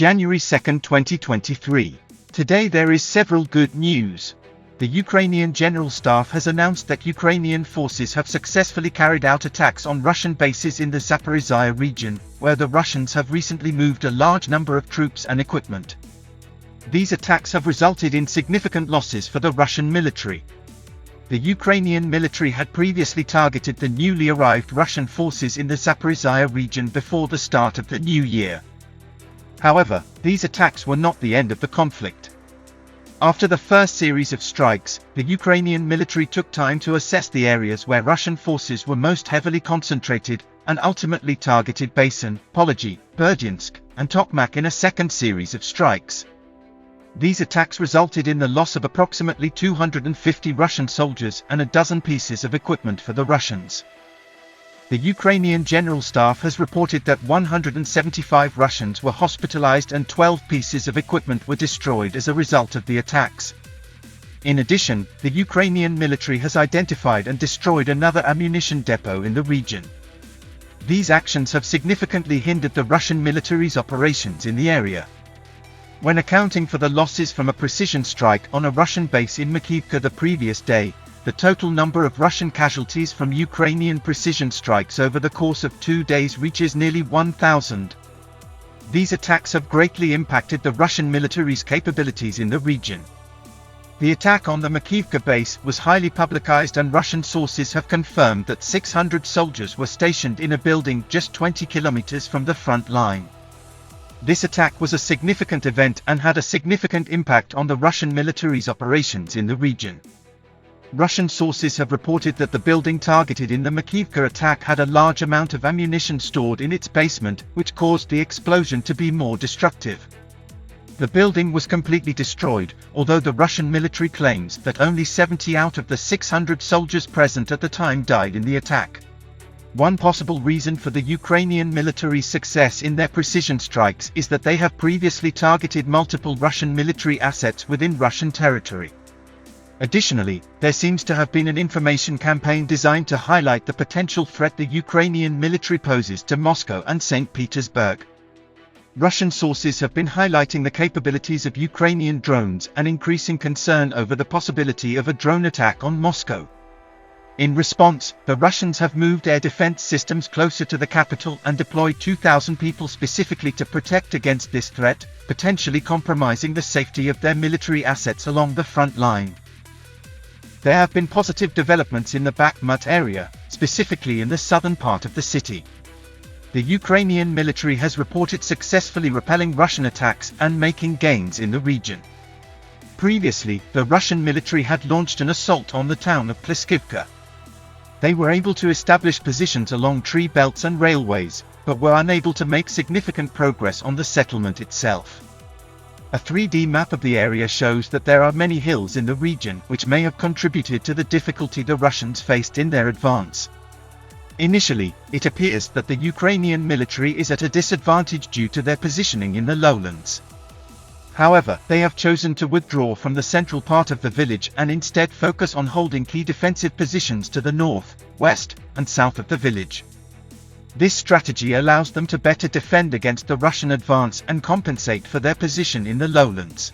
January 2, 2023. Today there is several good news. The Ukrainian General Staff has announced that Ukrainian forces have successfully carried out attacks on Russian bases in the Zaporizhzhia region, where the Russians have recently moved a large number of troops and equipment. These attacks have resulted in significant losses for the Russian military. The Ukrainian military had previously targeted the newly arrived Russian forces in the Zaporizhzhia region before the start of the new year. However, these attacks were not the end of the conflict. After the first series of strikes, the Ukrainian military took time to assess the areas where Russian forces were most heavily concentrated, and ultimately targeted Baisan, Pology, Berdyansk, and Tokmak in a second series of strikes. These attacks resulted in the loss of approximately 250 Russian soldiers and a dozen pieces of equipment for the Russians. The Ukrainian General Staff has reported that 175 Russians were hospitalized and 12 pieces of equipment were destroyed as a result of the attacks. In addition, the Ukrainian military has identified and destroyed another ammunition depot in the region. These actions have significantly hindered the Russian military's operations in the area. When accounting for the losses from a precision strike on a Russian base in Makiivka the previous day, the total number of Russian casualties from Ukrainian precision strikes over the course of 2 days reaches nearly 1,000. These attacks have greatly impacted the Russian military's capabilities in the region. The attack on the Makiivka base was highly publicized, and Russian sources have confirmed that 600 soldiers were stationed in a building just 20 kilometers from the front line. This attack was a significant event and had a significant impact on the Russian military's operations in the region. Russian sources have reported that the building targeted in the Makiivka attack had a large amount of ammunition stored in its basement, which caused the explosion to be more destructive. The building was completely destroyed, although the Russian military claims that only 70 out of the 600 soldiers present at the time died in the attack. One possible reason for the Ukrainian military's success in their precision strikes is that they have previously targeted multiple Russian military assets within Russian territory. Additionally, there seems to have been an information campaign designed to highlight the potential threat the Ukrainian military poses to Moscow and St. Petersburg. Russian sources have been highlighting the capabilities of Ukrainian drones and increasing concern over the possibility of a drone attack on Moscow. In response, the Russians have moved air defense systems closer to the capital and deployed 2,000 people specifically to protect against this threat, potentially compromising the safety of their military assets along the front line. There have been positive developments in the Bakhmut area, specifically in the southern part of the city. The Ukrainian military has reported successfully repelling Russian attacks and making gains in the region. Previously, the Russian military had launched an assault on the town of Klishchiivka. They were able to establish positions along tree belts and railways, but were unable to make significant progress on the settlement itself. A 3D map of the area shows that there are many hills in the region, which may have contributed to the difficulty the Russians faced in their advance. Initially, it appears that the Ukrainian military is at a disadvantage due to their positioning in the lowlands. However, they have chosen to withdraw from the central part of the village and instead focus on holding key defensive positions to the north, west, and south of the village. This strategy allows them to better defend against the Russian advance and compensate for their position in the lowlands.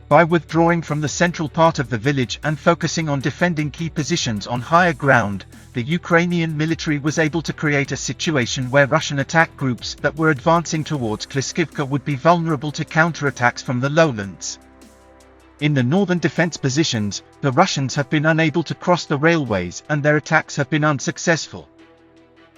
By withdrawing from the central part of the village and focusing on defending key positions on higher ground, the Ukrainian military was able to create a situation where Russian attack groups that were advancing towards Klishchiivka would be vulnerable to counterattacks from the lowlands. In the northern defense positions, the Russians have been unable to cross the railways and their attacks have been unsuccessful.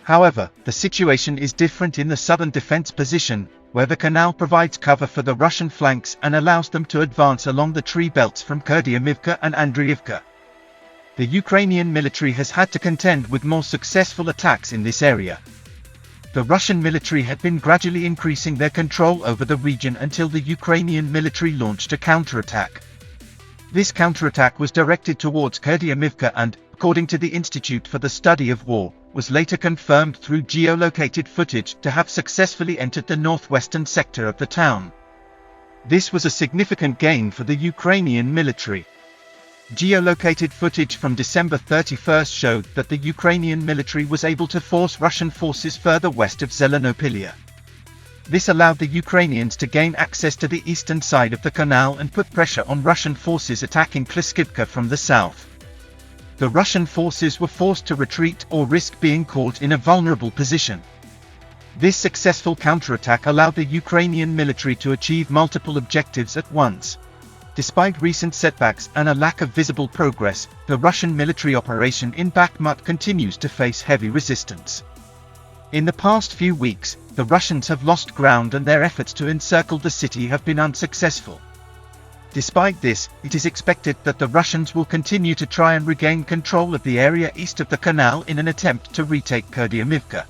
However, the situation is different in the southern defense position, where the canal provides cover for the Russian flanks and allows them to advance along the tree belts from Kurdyamivka and Andriivka. The Ukrainian military has had to contend with more successful attacks in this area. The Russian military had been gradually increasing their control over the region until the Ukrainian military launched a counterattack. This counterattack was directed towards Kurdyamivka and, according to the Institute for the Study of War, was later confirmed through geolocated footage to have successfully entered the northwestern sector of the town. This was a significant gain for the Ukrainian military. Geolocated footage from December 31 showed that the Ukrainian military was able to force Russian forces further west of Zelenopilya. This allowed the Ukrainians to gain access to the eastern side of the canal and put pressure on Russian forces attacking Klishchivka from the south. The Russian forces were forced to retreat or risk being caught in a vulnerable position. This successful counterattack allowed the Ukrainian military to achieve multiple objectives at once. Despite recent setbacks and a lack of visible progress, the Russian military operation in Bakhmut continues to face heavy resistance. In the past few weeks, the Russians have lost ground and their efforts to encircle the city have been unsuccessful. Despite this, it is expected that the Russians will continue to try and regain control of the area east of the canal in an attempt to retake Kurdyumivka.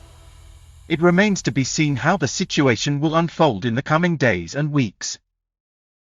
It remains to be seen how the situation will unfold in the coming days and weeks.